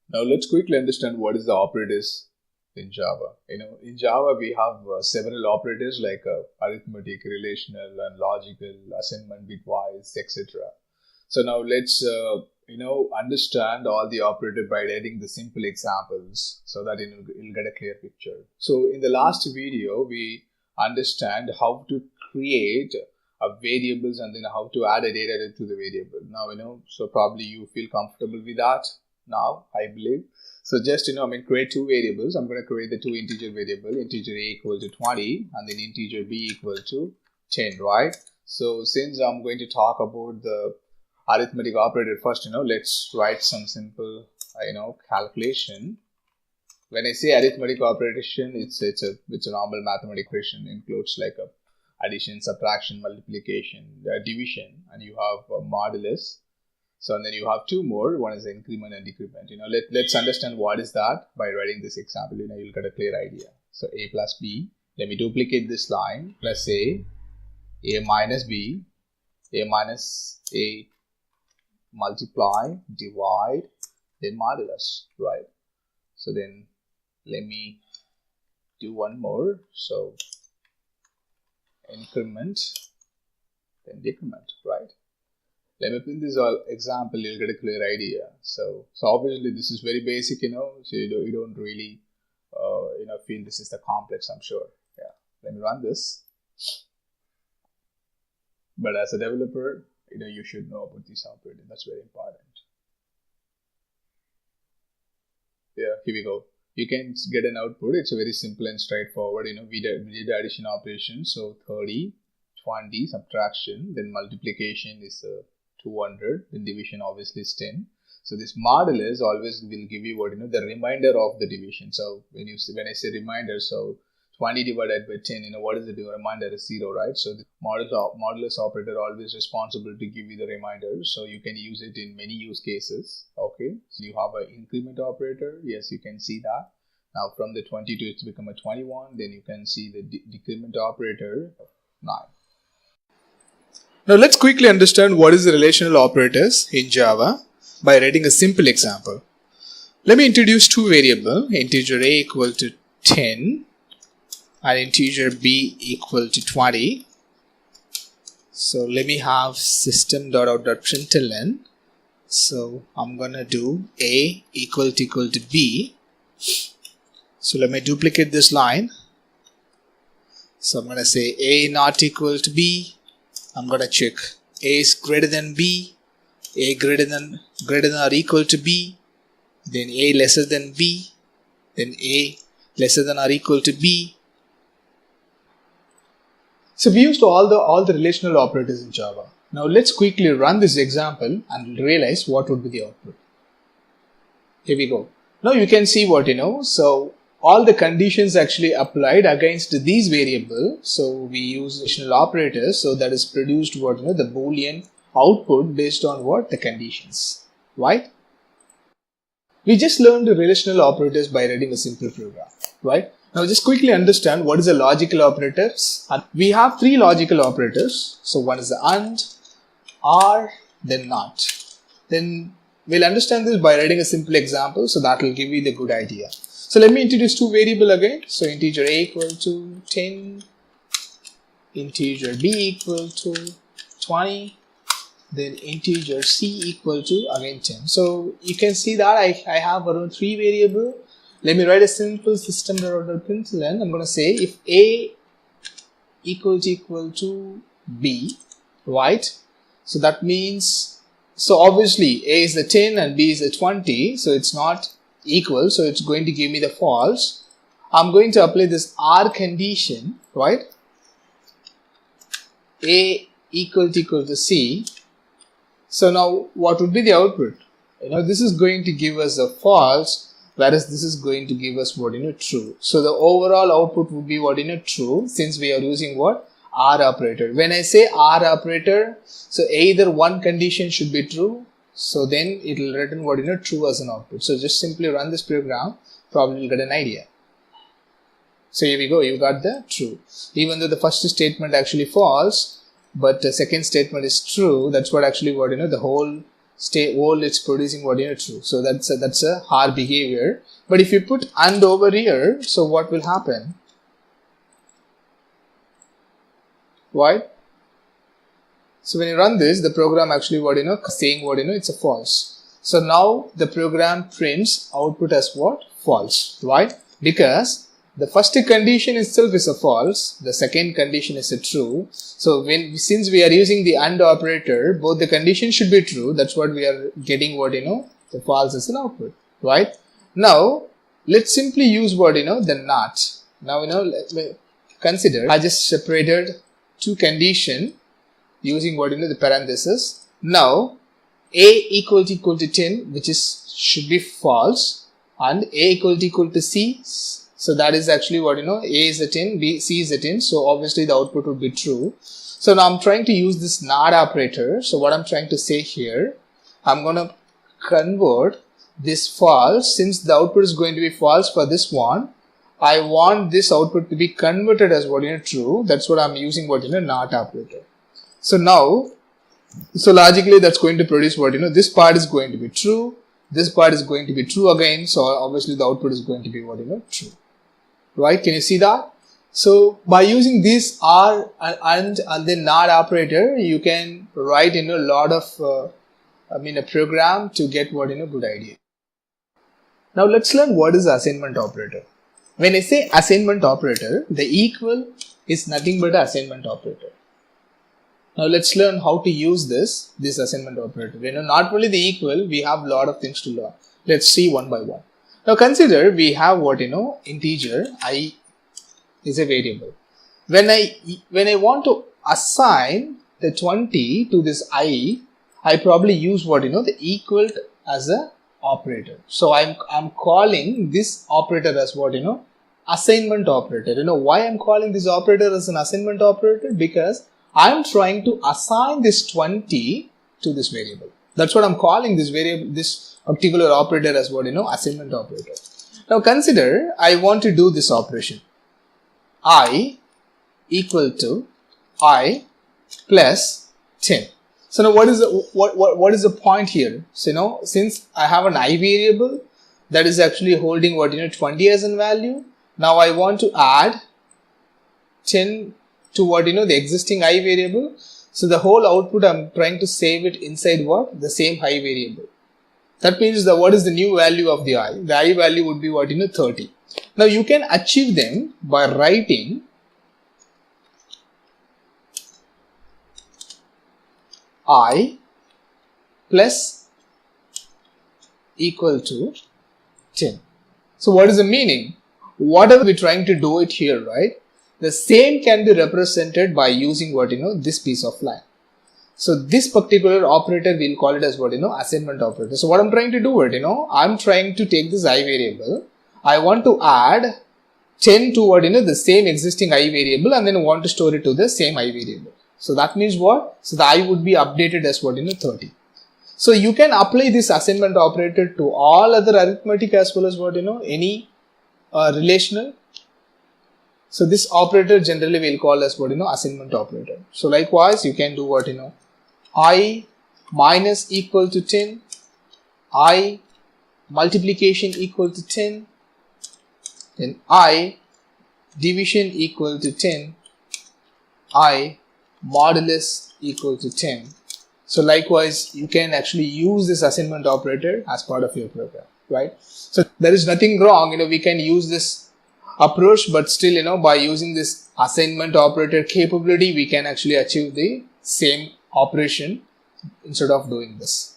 Now let's quickly understand what is the operators in Java. In Java we have several operators like arithmetic, relational, and logical, assignment, bitwise, etc. So now let's understand all the operator by writing the simple examples so that you'll get a clear picture. So in the last video we understand how to create variables and then how to add a data to the variable. Now so probably you feel comfortable with that now, I believe. So just create two variables. I'm going to create the two integer variable, integer a equal to 20 and then integer b equal to 10, right? So since I'm going to talk about the arithmetic operator first, let's write some simple calculation. When I say arithmetic operation, it's a normal mathematical operation. It includes like a addition, subtraction, multiplication, division, and you have a modulus. So and then you have two more. One is increment and decrement. Let's understand what is that by writing this example. You'll get a clear idea. So a plus b. Let me duplicate this line. Plus a minus b, a minus a, multiply, divide, then modulus, right? So then let me do one more. So increment, then decrement, right? Let me print this example, you'll get a clear idea. So obviously this is very basic, so you don't really, feel this is the complex, I'm sure. Yeah, let me run this. But as a developer, you should know about this operator. That's very important. Yeah, here we go. You can get an output. It's a very simple and straightforward. We did the addition operation. So 30, 20, subtraction, then multiplication is 200, then division obviously is 10. So this modulus always will give you the remainder of the division. So when I say remainder, so 20 divided by 10, what is the remainder is 0, right? So the modulus operator always responsible to give you the remainder. So you can use it in many use cases. Okay, so you have an increment operator. Yes, you can see that. Now from the 22 it's become a 21. Then you can see the decrement operator 9. Now let's quickly understand what is the relational operators in Java by writing a simple example. Let me introduce two variables, integer a equal to 10 and integer b equal to 20. So let me have system.out.println. So I'm gonna do a equal to b. So let me duplicate this line. So I'm gonna say a not equal to b. I'm gonna check a is greater than b, a greater than or equal to b, then a lesser than b, then a lesser than or equal to b. So we used all the relational operators in Java. Now let's quickly run this example and realize what would be the output. Here we go. Now you can see what so all the conditions actually applied against these variables. So we use relational operators. So that is produced what the Boolean output based on what the conditions, right? We just learned the relational operators by writing a simple program, right? Now just quickly understand what is a logical operators. We have three logical operators. So one is the AND, OR, then NOT. Then we'll understand this by writing a simple example. So that will give you the good idea. So let me introduce two variables again. So integer a equal to 10, integer b equal to 20, then integer c equal to again 10. So you can see that I have around three variables. Let me write a simple system.out.println. I'm going to say if a equal to b, right? So that means, so obviously a is the 10 and b is the 20. So it's not equal, so it's going to give me the false. I'm going to apply this OR condition, right? A equal to C. So now what would be the output? This is going to give us a false, whereas this is going to give us what true. So the overall output would be what true, since we are using what OR operator. When I say OR operator, so either one condition should be true, so then it will return what true as an output. So just simply run this program, probably you'll get an idea. So here we go, you got the true. Even though the first statement actually false, but the second statement is true. That's what actually what the whole stay old, it's producing what, true. So that's a hard behavior. But if you put AND over here, so what will happen? Why? So when you run this, the program actually saying what, it's a false. So now the program prints output as what? False. Why? Because the first condition itself is a false, the second condition is a true. So since we are using the AND operator, both the conditions should be true. That's what we are getting what, the false as an output, right? Now, let's simply use what, the NOT. Now, let me consider, I just separated two condition using what, the parenthesis. Now, A equal to 10, which should be false, and A equal to C. So that is actually what, A is a 10, C is a 10. So obviously the output would be true. So now I'm trying to use this NOT operator. So what I'm trying to say here, I'm going to convert this false. Since the output is going to be false for this one, I want this output to be converted as what, true. That's what I'm using what, NOT operator. So now, so logically that's going to produce what, this part is going to be true. This part is going to be true again. So obviously the output is going to be what, true. Right? Can you see that? So by using this R and then NOT operator, you can write a lot of a program to get what, good idea. Now let's learn what is assignment operator. When I say assignment operator, the equal is nothing but an assignment operator. Now let's learn how to use this assignment operator. Not only the equal, we have a lot of things to learn. Let's see one by one. Now consider we have what, integer I is a variable. When I want to assign the 20 to this I probably use what, the equal as a operator. So I'm calling this operator as what, assignment operator. Why I'm calling this operator as an assignment operator? Because I'm trying to assign this 20 to this variable. That's what I'm calling this variable, this particular operator as what, assignment operator. Now consider I want to do this operation. I equal to I plus 10. So now what is the point here? So since I have an I variable that is actually holding what, 20 as a value. Now I want to add 10 to what, the existing I variable. So the whole output I'm trying to save it inside what? The same I variable. That means what is the new value of the I? The I value would be what, 30. Now you can achieve them by writing I plus equal to 10. So what is the meaning? Whatever we're trying to do it here, right? The same can be represented by using what, this piece of line. So this particular operator, we'll call it as what, assignment operator. So what I'm trying to do it, I'm trying to take this I variable. I want to add 10 to what, the same existing I variable, and then want to store it to the same I variable. So that means what? So the I would be updated as what, 30. So you can apply this assignment operator to all other arithmetic as well as what, any relational. So this operator generally we'll call as what, assignment operator. So likewise you can do what, I minus equal to 10, I multiplication equal to 10, then I division equal to 10, I modulus equal to 10. So likewise you can actually use this assignment operator as part of your program, right? So there is nothing wrong, we can use this approach, but still, by using this assignment operator capability, we can actually achieve the same operation instead of doing this.